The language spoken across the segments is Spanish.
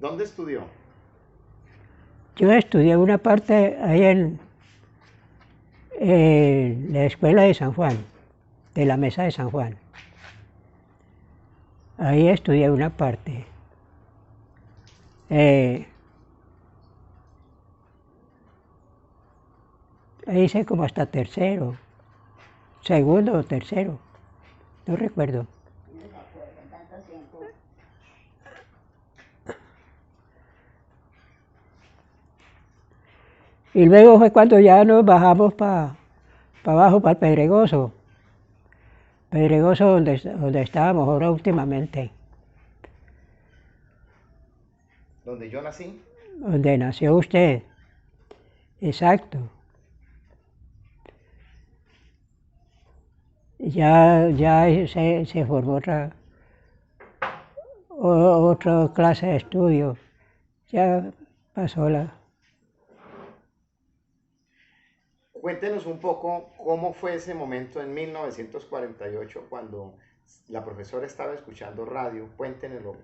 ¿Dónde estudió? Yo estudié una parte ahí en la escuela de San Juan, de la Mesa de San Juan. Ahí estudié una parte. Ahí hice como hasta tercero, segundo o tercero, no recuerdo. Y luego fue cuando ya nos bajamos para abajo, para el Pedregoso. Pedregoso donde estábamos ahora últimamente. ¿Donde yo nací? Donde nació usted. Exacto. Ya se formó otra clase de estudio. Ya pasó la... Cuéntenos un poco cómo fue ese momento en 1948 cuando la profesora estaba escuchando radio. Cuéntenoslo. O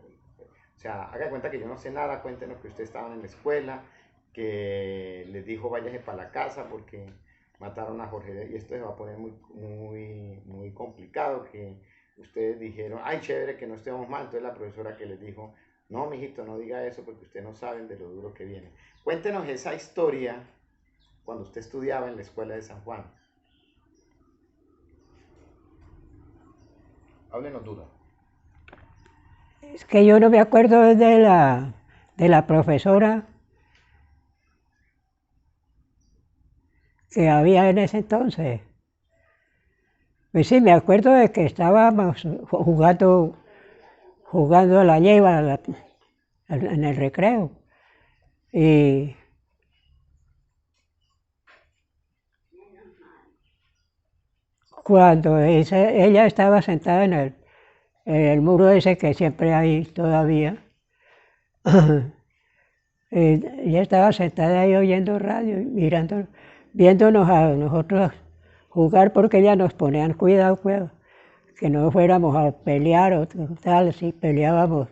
sea, haga cuenta que yo no sé nada, cuéntenos que ustedes estaban en la escuela, que les dijo váyase para la casa porque mataron a Jorge y esto se va a poner muy complicado, que ustedes dijeron, ay, chévere que no estemos mal, entonces la profesora que les dijo, no, mijito, no diga eso porque ustedes no saben de lo duro que viene. Cuéntenos esa historia cuando usted estudiaba en la escuela de San Juan. Háblenos duro. Es que yo no me acuerdo de la profesora que había en ese entonces. Pues sí, me acuerdo de que estábamos jugando a la lleva en el recreo. Y cuando ella estaba sentada en el muro ese que siempre hay todavía, ella estaba sentada ahí oyendo radio, mirando, viéndonos a nosotros jugar porque ella nos ponían cuidado, que no fuéramos a pelear o tal, si peleábamos,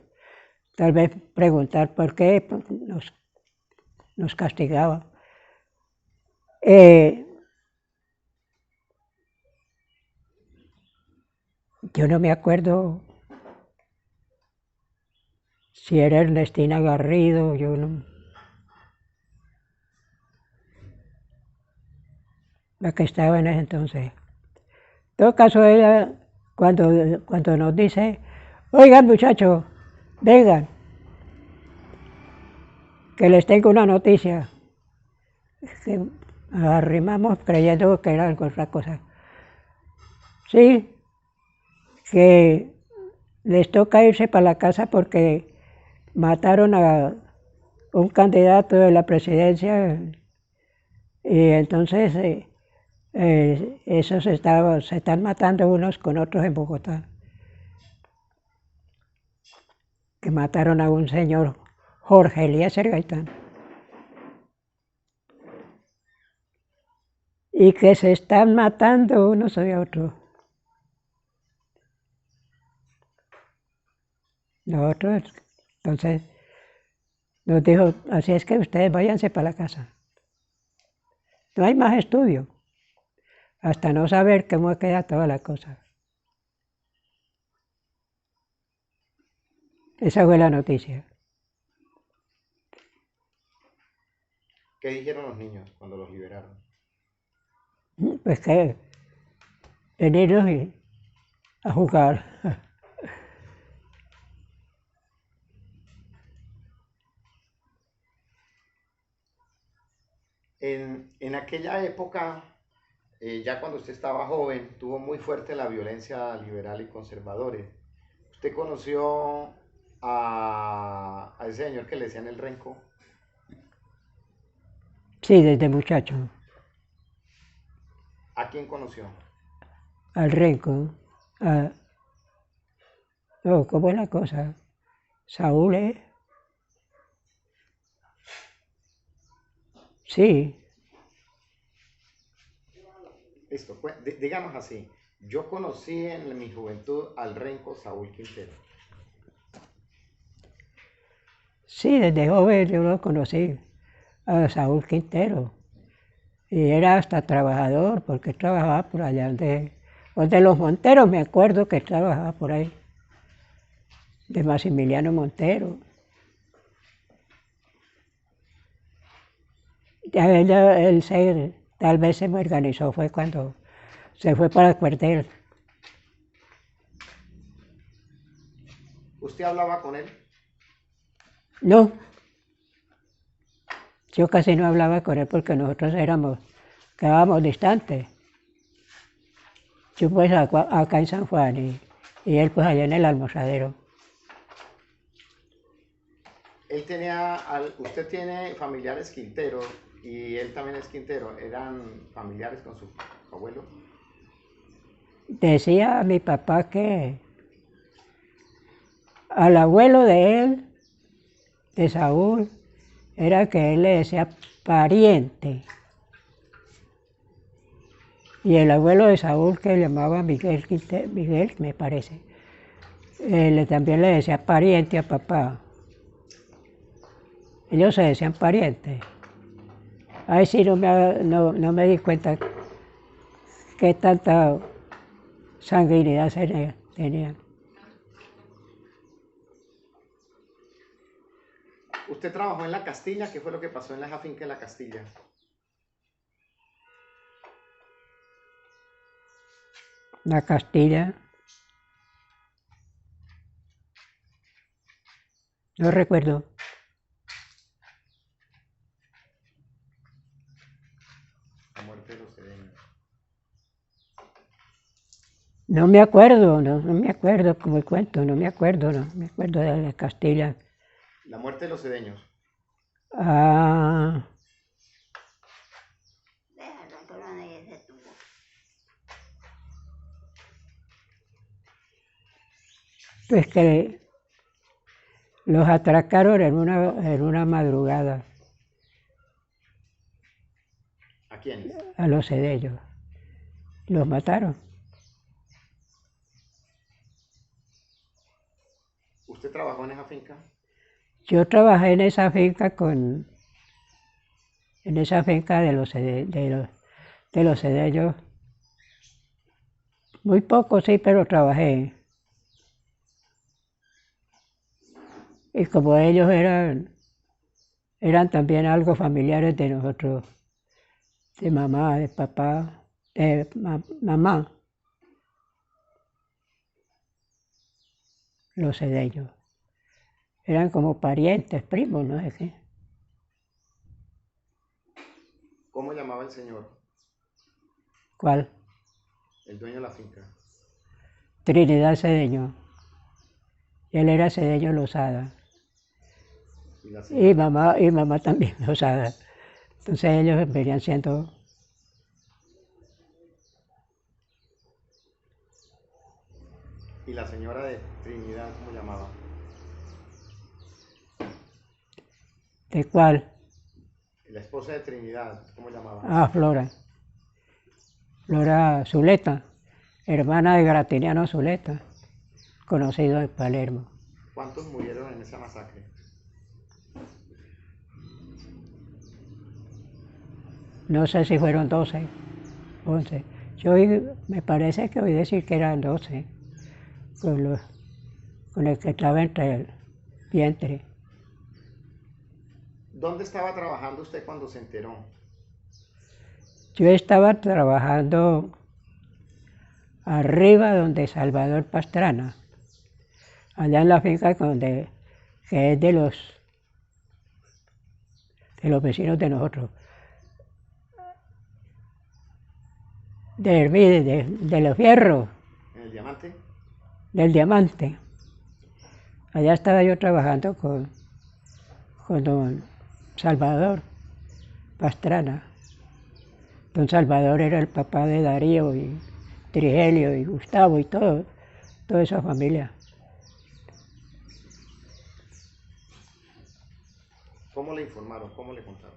tal vez preguntar por qué pues, nos castigaba. Yo no me acuerdo si era Ernestina Garrido, yo no, la que estaba en ese entonces. En todo caso, ella cuando nos dice, oigan muchachos, vengan, que les tengo una noticia, que arrimamos creyendo que era otra cosa. Sí, que les toca irse para la casa porque mataron a un candidato de la presidencia y entonces esos se están matando unos con otros en Bogotá. Que mataron a un señor, Jorge Eliezer Gaitán. Y que se están matando unos y otros. Nosotros, entonces, nos dijo, así es que ustedes váyanse para la casa. No hay más estudio, hasta no saber cómo queda toda la cosa. Esa fue la noticia. ¿Qué dijeron los niños cuando los liberaron? Pues que venirnos a jugar. En aquella época, ya cuando usted estaba joven, tuvo muy fuerte la violencia liberal y conservadores. ¿Usted conoció a ese señor que le decían el Renco? Sí, desde muchacho, ¿A quién conoció? al renco. A, no, ¿cómo es la cosa? Saúl, ¿eh? Sí, Listo, pues, digamos así. Yo conocí en mi juventud al Renco Saúl Quintero. Sí, desde joven yo lo conocí, a Saúl Quintero. Y era hasta trabajador, porque él trabajaba por allá donde los Monteros, me acuerdo que él trabajaba por ahí, de Maximiliano Montero. Ya tal vez se me organizó, fue cuando se fue para el cuartel. ¿Usted hablaba con él? No, yo casi no hablaba con él porque nosotros quedábamos distantes. Yo pues acá en San Juan y él pues allá en el Almorzadero. Usted tiene familiares Quintero y él también es Quintero. ¿Eran familiares con su abuelo? Decía mi papá que al abuelo de él, de Saúl, era que él le decía pariente. Y el abuelo de Saúl, que llamaba Miguel Quintero, Miguel me parece, también le decía pariente a papá. Ellos se decían parientes. Ahí sí no me di cuenta qué tanta sanguinidad tenían. ¿Usted trabajó en la Castilla? ¿Qué fue lo que pasó en esa finca en la Castilla? La Castilla, no recuerdo. La muerte de los cedeños. No me acuerdo, no me acuerdo como el cuento, no me acuerdo de la Castilla. La muerte de los cedeños. Ah, pues que los atracaron en una madrugada ¿A quiénes? a los cedellos. Los mataron. ¿Usted trabajó en esa finca? Yo trabajé en esa finca de los cedellos. Muy poco sí, pero trabajé. Y como ellos eran también algo familiares de nosotros, de mamá, de papá, de mamá, los cedellos. Eran como parientes, primos, no sé qué. ¿Cómo llamaba el señor? ¿Cuál? El dueño de la finca. Trinidad Cedeño. Él era Cedeño Lozada. Y mamá también Lozada. Entonces ellos venían siendo. ¿Y la señora de Trinidad cómo llamaba? ¿De cuál? La esposa de Trinidad, ¿cómo llamaba? Ah, Flora. Flora Zuleta, hermana de Gratiniano Zuleta, conocido en Palermo. ¿Cuántos murieron en esa masacre? No sé si fueron 12, 11. Me parece que oí decir que eran 12, con el que estaba entre el vientre. ¿Dónde estaba trabajando usted cuando se enteró? Yo estaba trabajando arriba donde Salvador Pastrana, allá en la finca que es de los vecinos de nosotros, de los fierros, ¿En el Diamante? del diamante. Allá estaba yo trabajando con don Salvador Pastrana. Don Salvador era el papá de Darío y Trigelio y Gustavo y toda esa familia. ¿Cómo le informaron? ¿Cómo le contaron?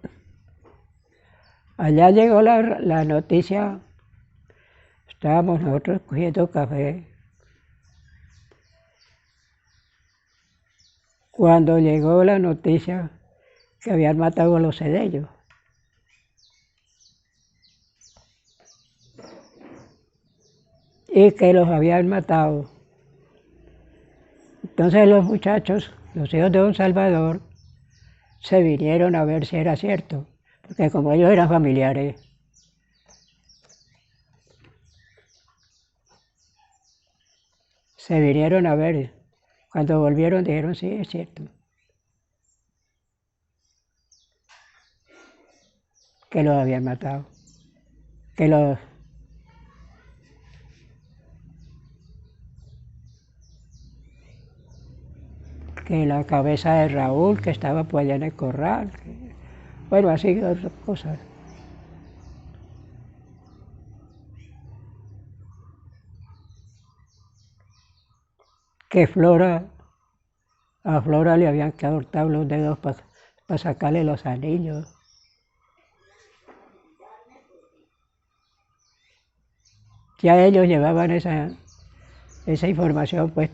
Allá llegó la noticia, estábamos nosotros cogiendo café. cuando llegó la noticia que habían matado a los cedellos. Y que los habían matado. Entonces los muchachos, los hijos de don Salvador, se vinieron a ver si era cierto, porque como ellos eran familiares, se vinieron a ver. Cuando volvieron dijeron, sí, es cierto, que los habían matado, que los... que la cabeza de Raúl, que estaba por allá en el corral, bueno, así otras cosas. Que a Flora le habían cortado los dedos para sacarle los anillos. Ya ellos llevaban esa información pues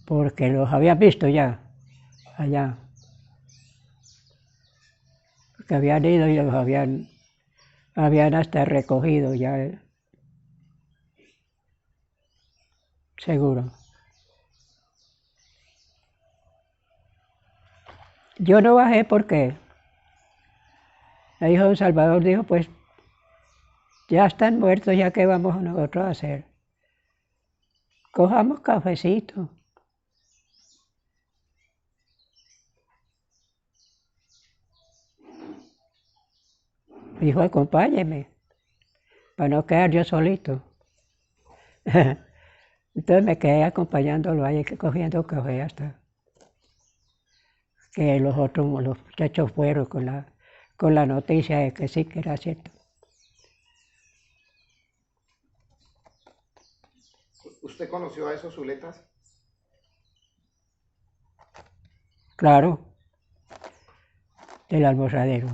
porque los habían visto ya allá. Porque habían ido y los habían hasta recogido ya, seguro. Yo no bajé porque el hijo de don Salvador dijo, pues ya están muertos, ya qué vamos nosotros a hacer. Cojamos cafecito. Dijo, acompáñeme, para no quedar yo solito. Entonces me quedé acompañándolo ahí, cogiendo café hasta que los muchachos fueron con la noticia de que sí, que era cierto. ¿Usted conoció a esos Zuletas? Claro, del almorzadero.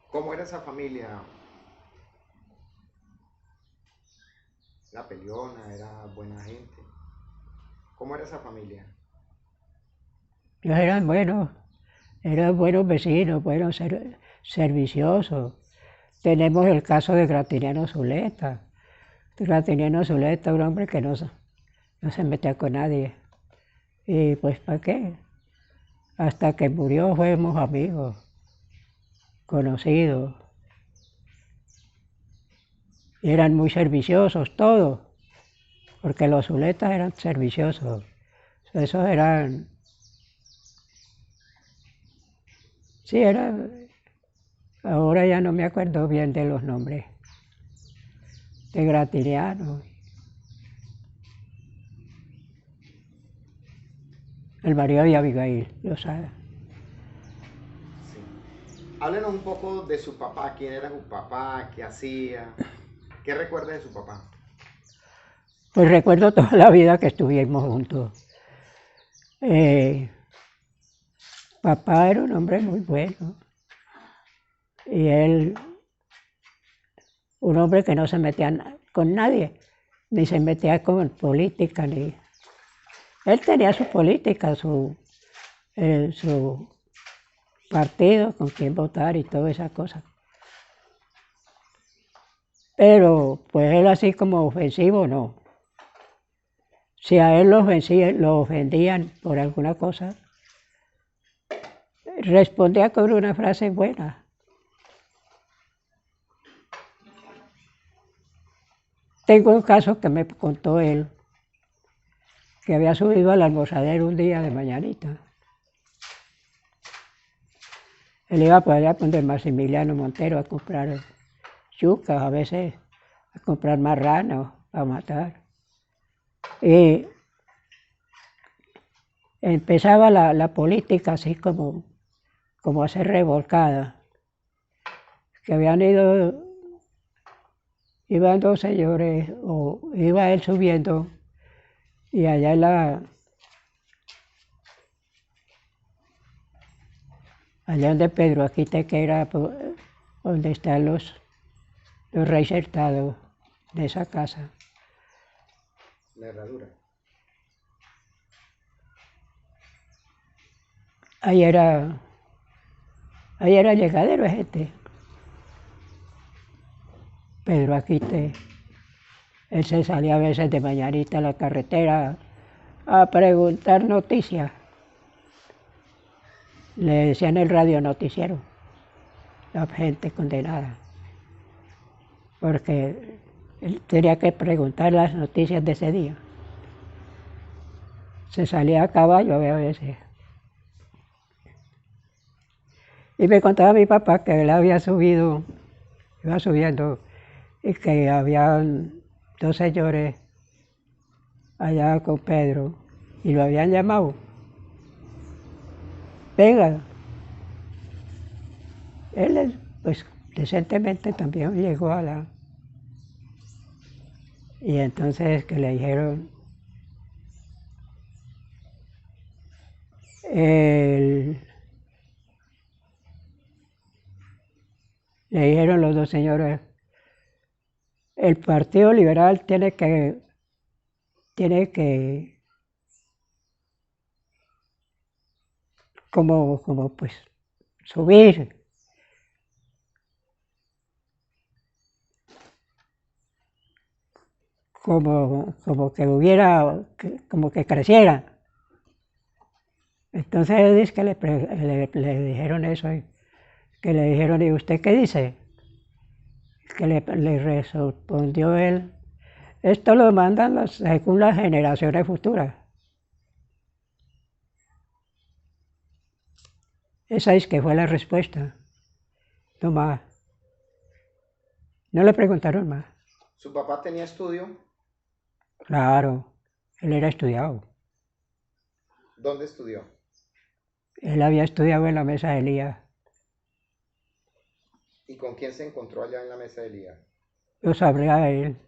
¿Cómo era esa familia? ¿Era peleona? ¿Era buena gente? ¿Cómo era esa familia? Ellos eran buenos vecinos, buenos serviciosos. Tenemos el caso de Graciliano Zuleta. Graciliano Zuleta, un hombre que no se metía con nadie. Y pues, ¿para qué? Hasta que murió fuimos amigos, conocidos. Y eran muy serviciosos todos, porque los Zuletas eran serviciosos. Esos eran... Sí, ahora ya no me acuerdo bien de los nombres. De Graciliano. El marido de Abigail, lo sabe. Sí. Háblenos un poco de su papá, quién era su papá, qué hacía, qué recuerda de su papá. Pues recuerdo toda la vida que estuvimos juntos. Papá era un hombre muy bueno. Y él, un hombre que no se metía con nadie, ni se metía con política, ni... Él tenía su política, su partido, con quién votar y todas esas cosas. Pero, pues él así como ofensivo, no. Si a él lo ofendían por alguna cosa, respondía con una frase buena. Tengo un caso que me contó él, que había subido al almorzadero un día de mañanita. Él iba por allá donde Maximiliano Montero a comprar yucas, a veces a comprar marranos a matar. Y empezaba la política así como a ser revolcada. Que iban dos señores, o iba él subiendo, y allá donde Pedro Aquite, que era donde están los reinsertados de esa casa. La herradura. Ahí era llegadero de gente. Pedro Aquite, él se salía a veces de mañanita a la carretera a preguntar noticias. Le decían el radio noticiero, la gente condenada, porque él tenía que preguntar las noticias de ese día. Se salía a caballo a veces. Y me contaba mi papá que él había subido, iba subiendo, y que habían dos señores allá con Pedro, y lo habían llamado. Venga. Él, pues, decentemente también llegó a la... Y entonces que le dijeron, le dijeron los dos señores, el Partido Liberal tiene que como pues subir. Como que hubiera, como que creciera. Entonces él dice que le dijeron eso, que le dijeron, ¿y usted qué dice? Que le respondió él, esto lo mandan según las generaciones futuras. Esa es que fue la respuesta, no más. No le preguntaron más. ¿Su papá tenía estudio? Claro, él era estudiado. ¿Dónde estudió? Él había estudiado en la mesa de Elías. ¿Y con quién se encontró allá en la mesa de Elías? Lo sabría él.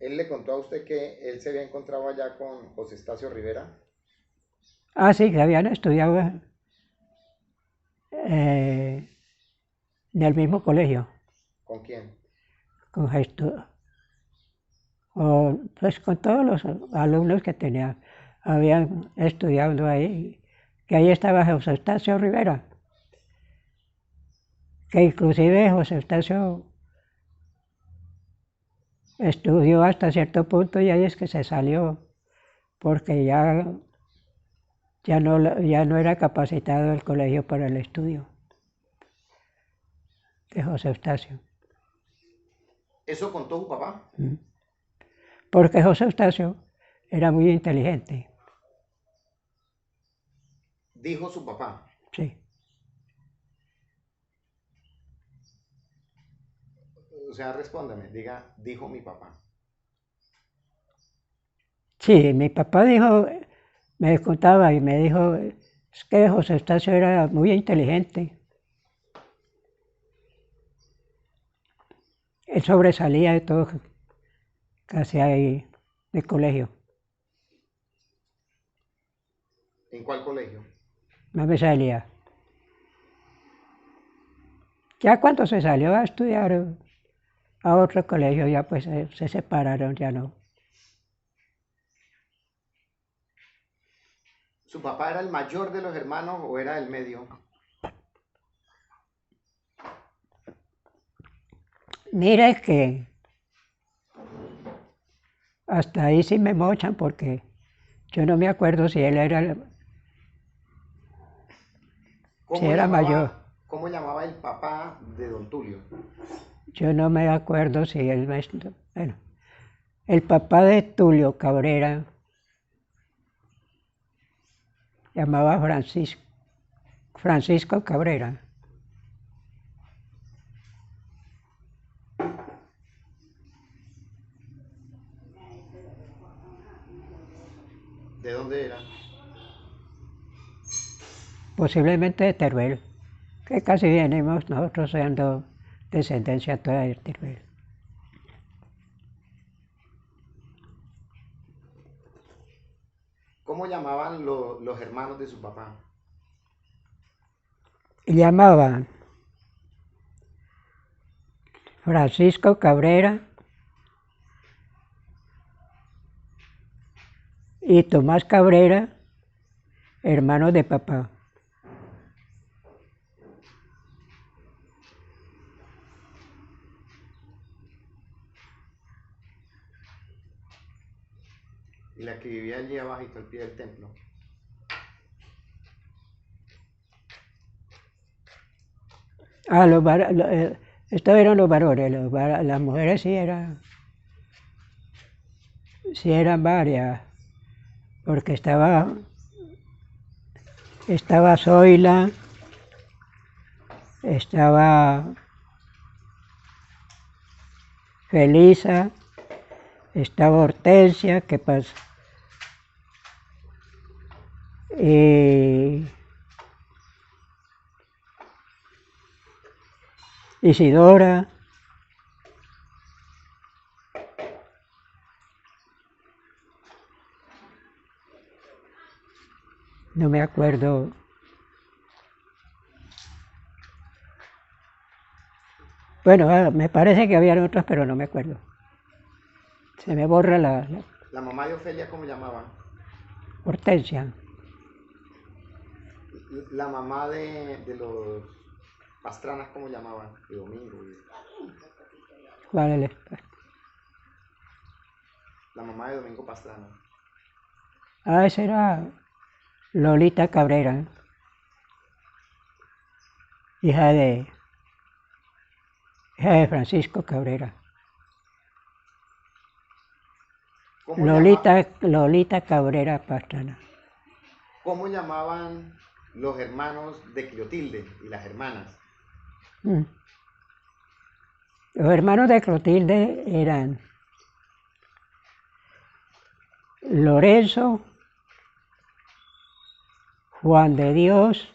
¿Él le contó a usted que él se había encontrado allá con José Estacio Rivera? Ah, sí, que habían estudiado en el mismo colegio, ¿Con quién? con gesto, pues con todos los alumnos que tenía, habían estudiado ahí, que ahí estaba José Estacio Rivera, que inclusive José Estacio estudió hasta cierto punto y ahí es que se salió, porque ya no era capacitado el colegio para el estudio de José Eustacio. ¿Eso contó su papá? Porque José Eustacio era muy inteligente. Dijo su papá. Sí. O sea, respóndame, diga, dijo mi papá. Sí, mi papá dijo, me contaba y me dijo, es que José Eustacio era muy inteligente. Él sobresalía de todo, casi ahí, del colegio. ¿En cuál colegio? No me salía. Ya cuando se salió a estudiar a otro colegio, ya pues se separaron, ya no. ¿Su papá era el mayor de los hermanos o era el medio? Mire que hasta ahí sí me mochan porque yo no me acuerdo si él era, si era mayor. ¿Cómo llamaba el papá de don Tulio? Yo no me acuerdo si él, bueno, el papá de Tulio Cabrera llamaba Francisco Cabrera. ¿De dónde era? Posiblemente de Teruel, que casi venimos nosotros siendo descendencia toda de Teruel. ¿Cómo llamaban los hermanos de su papá? Y llamaban Francisco Cabrera y Tomás Cabrera, hermano de papá. Y la que vivía allí abajito al pie del templo. Ah, estos eran los varones, las mujeres sí eran varias, porque estaba Zoila, estaba Felisa, estaba Hortensia, ¿qué pasa? Y Isidora. No me acuerdo. Bueno, me parece que habían otras, pero no me acuerdo. Se me borra la ¿La mamá de Ofelia cómo llamaban? Hortensia. La mamá de los Pastranas cómo llamaban? De Domingo. ¿Cuál es? La mamá de Domingo Pastrana. Ah, esa era Lolita Cabrera, hija de Francisco Cabrera. Lolita Cabrera Pastrana. ¿Cómo llamaban los hermanos de Clotilde y las hermanas? Los hermanos de Clotilde eran Lorenzo, Juan de Dios,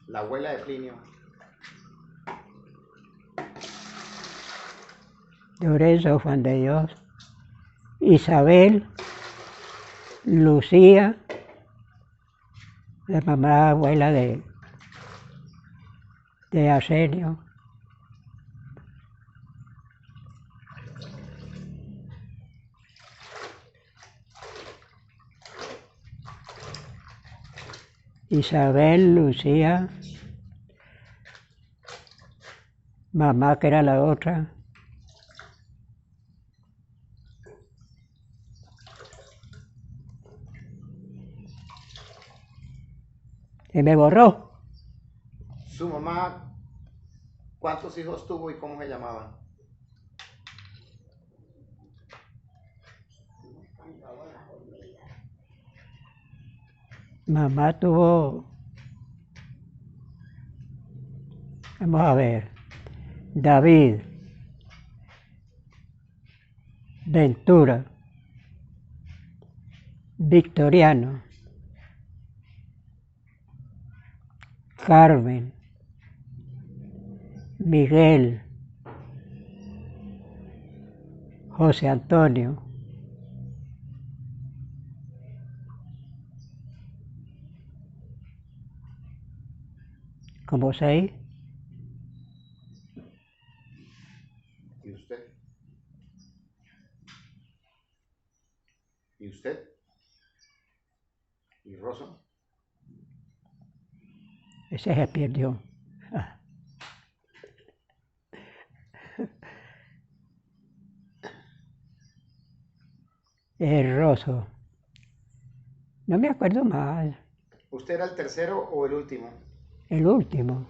la abuela de Plinio. Lorenzo, Juan de Dios, Isabel, Lucía, la mamá abuela de Arsenio. Isabel, Lucía, mamá que era la otra. Se me borró. ¿Su mamá cuántos hijos tuvo y cómo se llamaban? Mamá tuvo, vamos a ver, David, Ventura, Victoriano, Carmen, Miguel, José Antonio, como 6. ¿Y usted? ¿Y usted? ¿Y Rosa? Ese se perdió. El Roso. No me acuerdo más. ¿Usted era el tercero o el último? El último.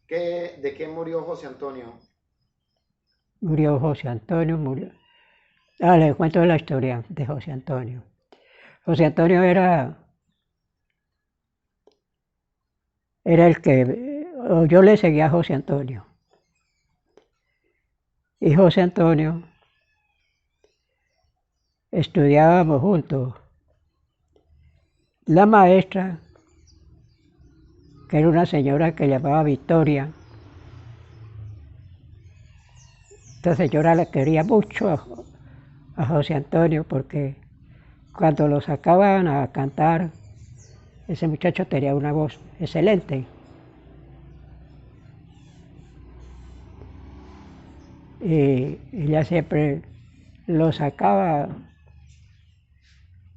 ¿De qué murió José Antonio? Murió José Antonio, murió. Ah, les cuento la historia de José Antonio. José Antonio era el que, o yo le seguía a José Antonio. Y José Antonio estudiábamos juntos. La maestra, que era una señora que llamaba Victoria, esta señora la quería mucho a José Antonio porque cuando lo sacaban a cantar, ese muchacho tenía una voz excelente. Y ella siempre lo sacaba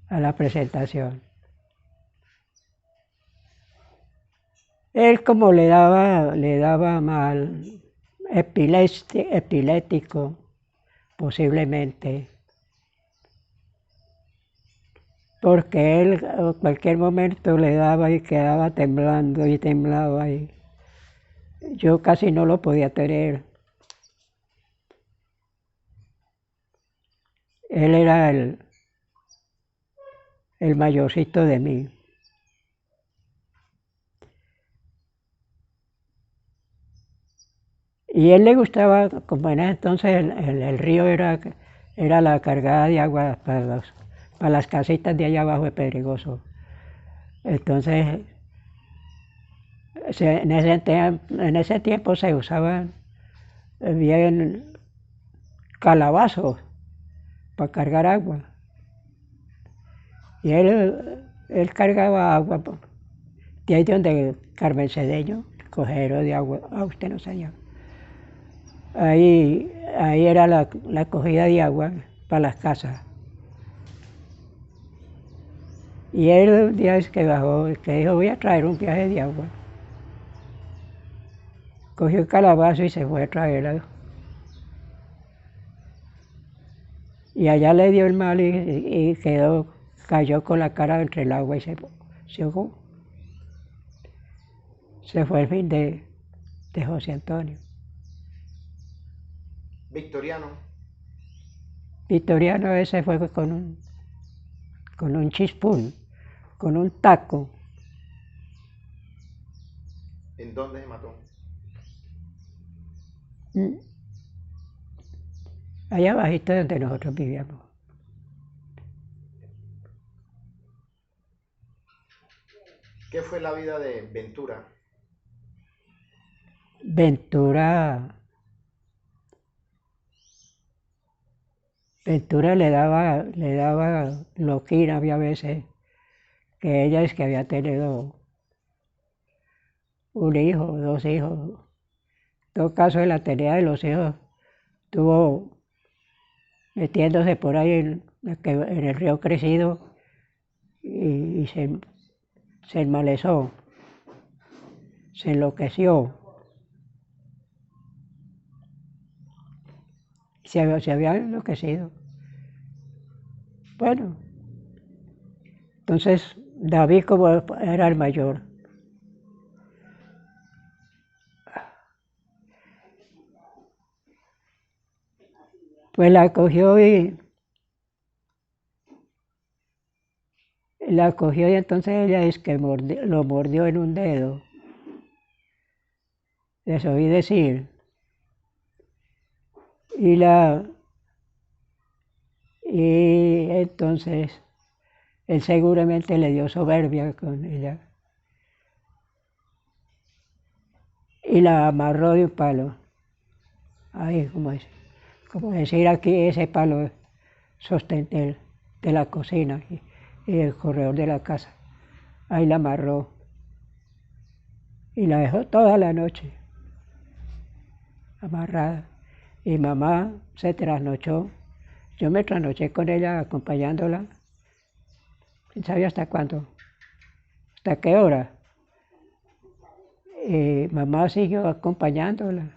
a la presentación. Él como le daba mal, epiléptico, posiblemente, porque él a cualquier momento le daba y quedaba temblando y temblaba y yo casi no lo podía tener. Él era el mayorcito de mí. Y a él le gustaba, como en ese entonces el río era la cargada de agua para las casitas de allá abajo de Pedregoso. Entonces, en ese tiempo se usaban bien calabazos para cargar agua. Y él cargaba agua de ahí donde Carmen Cedeño, cogedero de agua, usted no se llama. Ahí era la cogida de agua para las casas. Y él un día es que bajó, que dijo, voy a traer un viaje de agua. Cogió el calabazo y se fue a traerla. Y allá le dio el mal y cayó con la cara entre el agua y se ahogó. Se fue el fin de José Antonio. Victoriano. Victoriano ese fue con un chispún, con un taco. ¿En dónde se mató? Allá abajito donde nosotros vivíamos. ¿Qué fue la vida de Ventura? Ventura le daba loquina, había veces que ella es que había tenido un hijo, dos hijos. En todo caso, en la tenida de los hijos estuvo metiéndose por ahí en el río Crecido y se enmalezó, se enloqueció. Se había enloquecido. Bueno, entonces David como era el mayor, pues la cogió y entonces ella es que lo mordió en un dedo. Les oí decir. Y entonces él seguramente le dio soberbia con ella y la amarró de un palo. Ahí, como decir aquí ese palo sostén de la cocina y el corredor de la casa. Ahí la amarró y la dejó toda la noche amarrada. Y mamá se trasnochó. Yo me trasnoché con ella acompañándola. ¿Quién sabe hasta cuándo? ¿Hasta qué hora? Y mamá siguió acompañándola,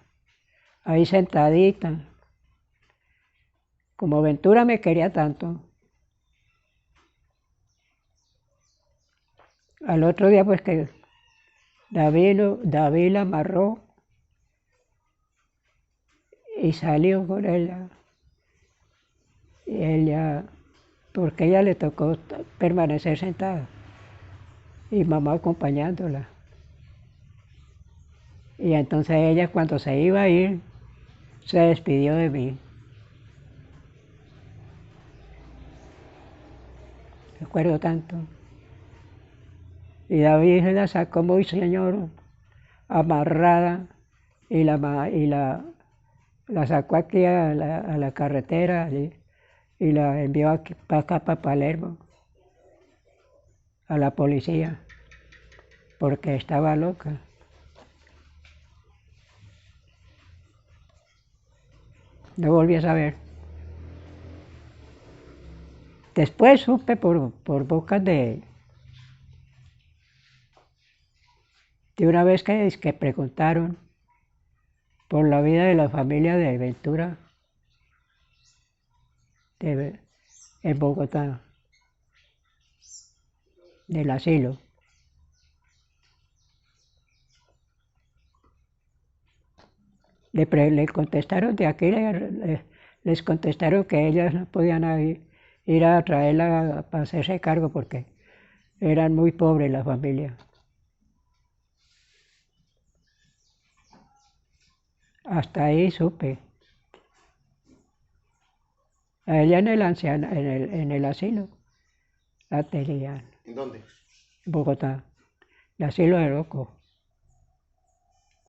ahí sentadita. Como Ventura me quería tanto. Al otro día pues que David la amarró y salió con ella. Y ella, porque ella le tocó permanecer sentada y mamá acompañándola. Y entonces ella cuando se iba a ir, se despidió de mí. Recuerdo tanto. Y David la sacó muy señor, amarrada, y la la sacó aquí a la carretera y la envió aquí, para acá, para Palermo, a la policía, porque estaba loca. No volví a saber. Después supe por bocas de una vez que preguntaron por la vida de la familia de Ventura en Bogotá, del asilo. Le contestaron de aquí, les contestaron que ellas no podían ir a traerla para hacerse cargo porque eran muy pobres la familia. Hasta ahí supe. A ella en el anciano, en el asilo, la tenían. ¿En dónde? En Bogotá, el asilo de locos.